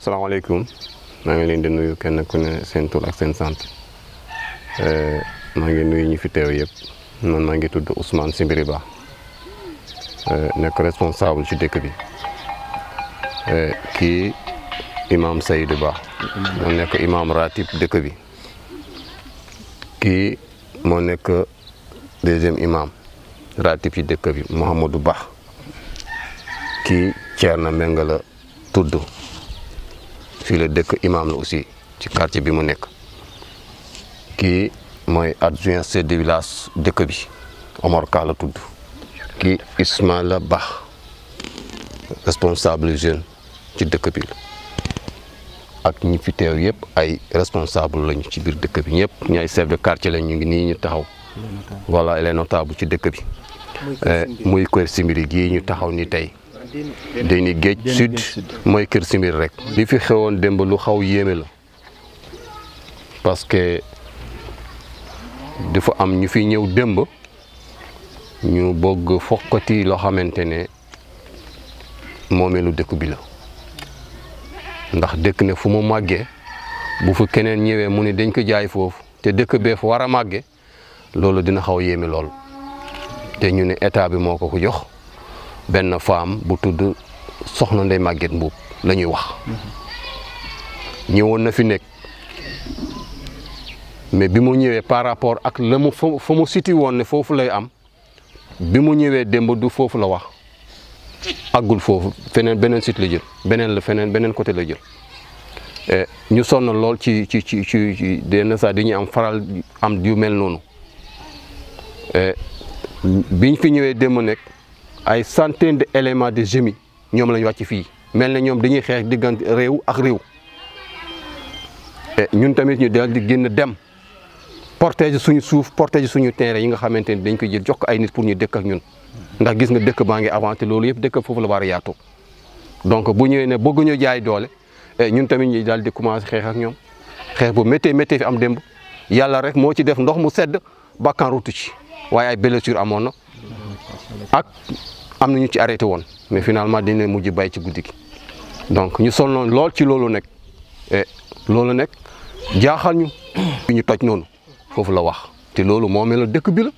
salaamaaleykum maa ngi leen di nuyu kenn ku ne seen tur ak seen sant maa ngi nuyu ñi fi teew yëpp man maa ngi tudd Ousmane Simbiri Ba nekk responsable ci dëkk bi kii imam Seydou Ba moo nekk imam ratib dëkk bi kii moo nekk deuxième imam ratib ci dëkk bi Mouhamadou Ba kii Thierno Mbengue la tudd fii la dëkk imam la aussi ci quartier bi mu nekk kii mooy adjoint chef de village dëkk bi Omar Ka la tudd kii Ismaïla Ba responsable jeune ci dëkk bi ak ñi fi teew yëpp ay responsable lañu ci biir dëkk bi ñëpp ñu ay chef de quartier lañ ñu ngi nii ñu taxaw voilà les notables ci dëkk bi muy kër Simbiri gii ñu taxaw ni tey dañuy géej sud mooy kër Simbiri rek li fi xewoon démb lu xaw yéeme la parce que dafa am ñu fi ñëw démb ñu bëgg fokkati loo xamante ne moomeelu dëkk bi la ndax dëkk ne fu mu màggee bu fa keneen ñëwee mu ne dañ ko jaay foofu te dëkk bee fa war a màggee loolu dina xaw yéeme lool te ñu ne état bi moo ko ko jox benn femme bu tudd Soxna Ndeye Maguette Mbuub la ñuy wax ñëwoon na fi nekk mais bi mu ñëwee par rapport ak la mu fa mu siti woon ne foofu lay am bi mu ñëwee démb du foofu la wax àggul foofu feneen beneen site la jël beneen la feneen beneen côté la jël ñu sonn lool ci yenn saa dañuy am faral am yu mel noonu biñ fi ñëwee démb nekk ay centaine de éléments de génie ñoom lañ wàcc fii mel na ñoom dañuy xeex diggante réew ak réew ñun tamit ñu dal di génn dem protéger suñu suuf protéger suñu terrain yi nga xamante ni dañ koy jël jox ko ay nit pour ñu dëkk ak ñun ndax gis nga dëkk baa ngi avancé loolu yëpp dëkk foofu la war a yaatu donc bu ñëwee ne bëgguñu jaay doole ñun tamit ñu daal di commencé xeex ak ñoom xeex bu méttee méttee fi am démb yàlla rek moo ci def ndox mu sedd bakkan rutu ci waaye ay blessure amoon na ak am na ñu ci arrêté woon mais finalement dina mujj bay ci guddi gi donc ñu sonnoon lool ci loolu nekk loolu nekk jaaxal ñu ñu toj noonu foofu la wax te loolu moo mel dëkk bi la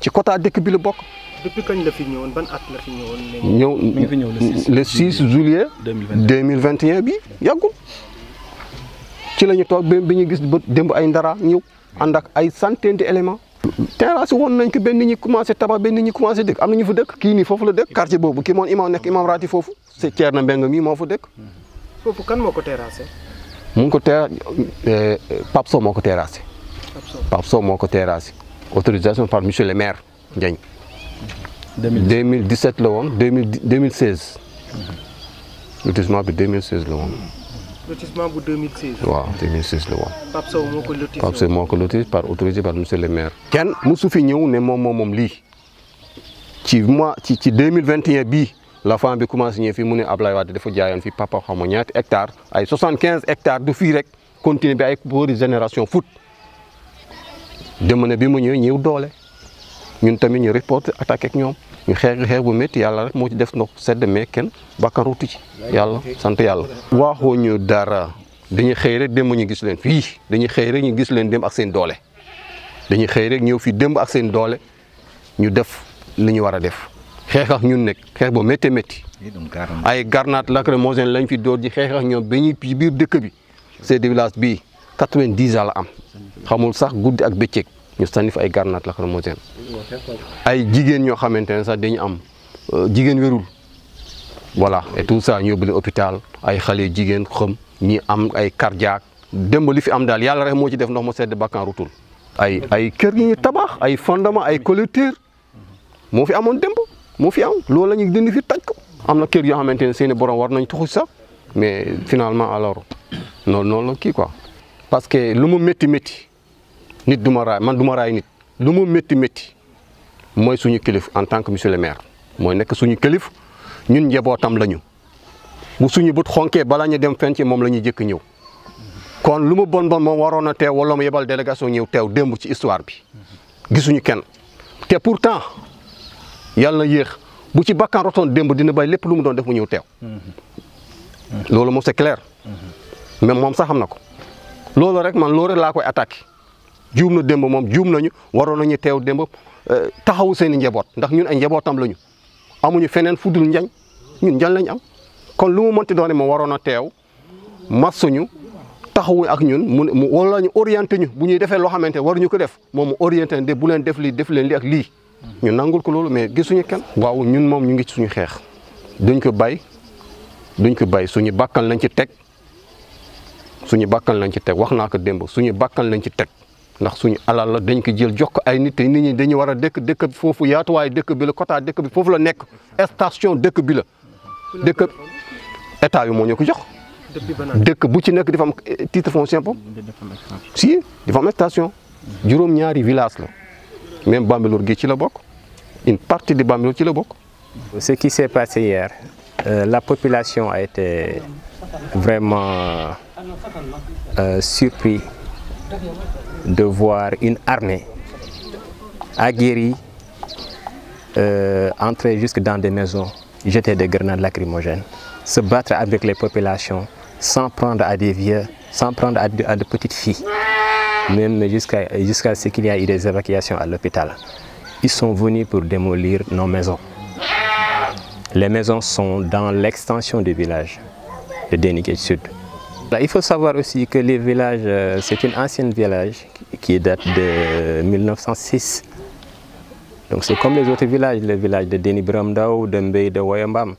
ci quota dëkk bi la bokk. depuis kañ la fi ñëwoon ban at la fi ñëwoon. ñëw le 6 juillet 2021 bi yàggul ci la ñu toog bi ñu gis ba démb ay ndara ñëw ànd ak ay centaine d'éléments. terrasse woon nañ ko benn nit ñi commencé tabax benn nit ñi commencé dëkk am na ñu fa dëkk kii nii foofu la dëkk quartier boobu kii moom imam nekk imam raati foofu c'est Thierno Mbengue mii moo fa dëkk. foofu kan moo ko terrassé. mu ngi ko Pape Sow moo ko terrassé. Pape Sow moo ko terrassé autorisation par monsieur le maire Ndiagne. 2017 la woon 2016. lotissement bi 2016 la woon. lotissement bu 2016. waaw 2016 la woon. Pape Sow moo ko lotissé. Pape Sow moo ko lotissé par autorisé par monsieur le maire. kenn musu fi ñëw ne moom lii ci mois ci 2021 bii la femme bi commencé ñëw fii mu ne Ablaye Wade dafa jaayoon fi papa xam nga ñaati hectares ay 75 hectares du fii rek continuer bi ay boori génération foot dem na bi mu ñëw doole ñun tamit ñu reporté attaqué ak ñoom ñu xeex bu métti yàlla rek moo ci def ndox sedd mais kenn bakkan ruutu ci yàlla sant yàlla. waxuñu dara dañuy xëy rek démb ñu gis leen fii dañuy xëy rek ñu gis leen démb ak seen doole dañuy xëy rek ñëw fii démb ak seen doole ñu def li ñu war a def. xeex ak ñun nekk xeex bu métti métti ay grenades lacrymogènes lañ fi door ji xeex ak ñoom ba ñu ci biir dëkk bi chef de village bii 90 ans la am xamul sax guddi ak bëccëg ñu sànni fa ay grenades lacrymogènes ay jigéen ñoo xamante ne sax dañu am jigéen wérul voilà et tout ça ñu yóbbu leen hôpital ay xale jigéen xam ñi am ay cardiaque démb li fi am daal yàlla rek moo ci def ndox mu sedd bakkan rutul ay kër yi ñu tabax ay fondement ay clôture moo fi amoon démb moo fi am loolu la ñuy dindi fi taj ko am na kër yoo xamante ne seeni borom war nañ tuxu sax mais finalement alors noonu la kii quoi. parce que lu mu métti métti nit du ma raay man du ma raay nit lu mu métti métti mooy suñu kilif en tant que monsieur le maire mooy nekk suñu kilif ñun njabootam lañu bu suñu bët xonkee balaa ñu dem fenn ci moom la ñuy jëkk ñëw kon lu mu bon moom waroon a teew wala mu yebal délégation ñëw teew démb ci histoire bi gisuñu kenn te pourtant. yàlla na yéex bu ci bakkan rotoon démb dina bay lépp lu mu doon def mu ñëw teew loolu moom c'est clair. même moom sax xam na ko. loolu rek man loolu rek laa koy attaqué juum na démb moom juum nañu waroon nañu teew démb taxawu seen i njaboot ndax ñun ay njabootam lañu amuñu feneen fu dul njañ ñun njañ lañu am. kon lu mu mënti doone moom waroon a teew masuñu taxawu ak ñun mu wala ñu orienté ñu bu ñuy defee loo xamante ne waruñu ko def moom mu orienté ne bu leen def lii def leen lii ak lii ñu nangul ko loolu mais gisuñu kenn. waaw ñun moom ñu ngi ci suñu xeex duñ ko bay suñu bakkan lañ ci teg wax naa ko démb suñu bakkan lañ ci teg ndax suñu alal la dañ ko jël jox ko ay nit te nit ñi dañu war a dëkk bi foofu yaatuwaay dëkk bi la quota dëkk bi foofu la nekk station dëkk bi la dëkk état bi moo ñu ko jox. dëkk bu ci nekk dafa am titre foncier bopp si dafa am station juróom-ñaari village la même Bambilor gi ci la bokk une partie de Bambilor ci la bokk. Ce qui s'est passé hier, la population a été vraiment surpris de voir une armée aguerrie entrer jusque dans des maisons, jeter des grenades lacrymogènes, se battre avec les populations sans prendre à des vieux, sans prendre à de petites filles, même jusqu'à ce qu'il y ait eu des évacuations à l'hôpital. Ils sont venus pour démolir nos maisons. Les maisons sont dans l'extension du village de Déni-Guedj Sud. Il faut savoir aussi que les villages, c'est une ancienne village qui date de 1906. Donc c'est comme les autres villages, les villages de Déni Biram Ndao, de Mbey, de Woyambam.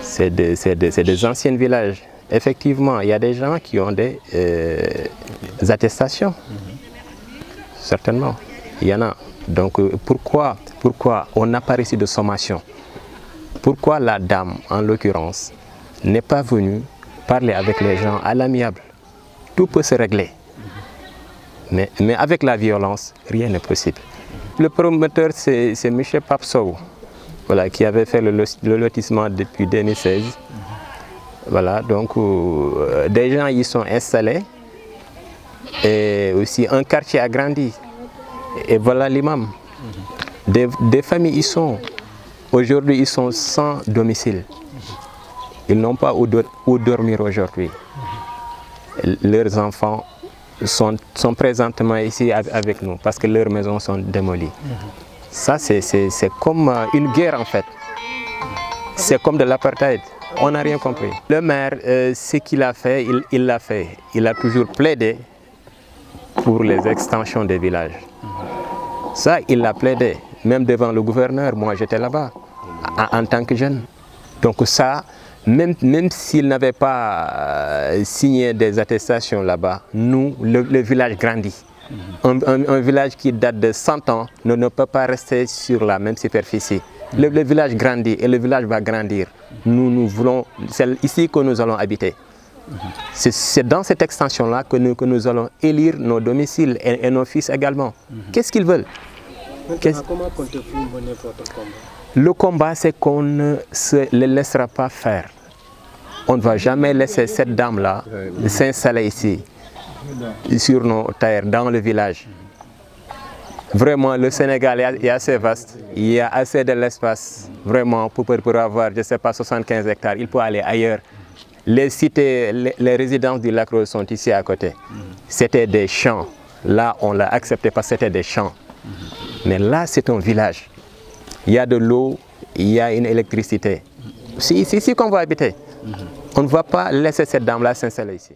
C'est des anciens villages. Effectivement, il y a des gens qui ont des attestations. Certainement, il y en a. Donc pourquoi on n'a pas reçu de sommation? Pourquoi la dame, en l'occurrence, n'est pas venue parler avec les gens à l'amiable? Tout peut se régler. Mais avec la violence, rien n'est possible. Le promoteur, c'est M. Papsow, voilà, qui avait fait le lotissement depuis 2016. Voilà, donc des gens y sont installés et aussi un quartier a grandi. Et voilà l'imam. Des familles y sont. Aujourd'hui, ils sont sans domicile. Ils n'ont pas où dormir aujourd'hui. Leurs enfants sont présentement ici avec nous parce que leurs maisons sont démolies. Ça, c'est comme une guerre en fait. C'est comme de l'apartheid. On n'a rien compris. Le maire, ce qu'il a fait, il l'a fait. Il a toujours plaidé pour les extensions des villages. Ça, il l'a plaidé. Même devant le gouverneur, moi j'étais là-bas, en tant que jeune. Donc ça, même s'il n'avait pas signé des attestations là-bas, nous, le village grandit. Un village qui date de 100 ans ne peut pas rester sur la même superficie. Le village grandit et le village va grandir. Nous voulons, c'est ici que nous allons habiter. C'est dans cette extension-là que nous allons élire nos domiciles et nos fils également. Qu'est-ce qu'ils veulent? Comment comptez-vous mener votre combat? Le combat, c'est qu'on ne se le laissera pas faire. On ne va jamais laisser cette dame-là s'installer ici, sur nos terres, dans le village. Vraiment, le Sénégal est assez vaste, il y a assez de l'espace, vraiment, pour avoir, je ne sais pas, 75 hectares. Il peut aller ailleurs. Les cités, les résidences du Lac Rose sont ici à côté. C'était des champs. Là, on l'a accepté parce que c'était des champs. Mais là, c'est un village. Il y a de l'eau, il y a une électricité. C'est ici qu'on va habiter. On ne va pas laisser cette dame-là s'installer ici.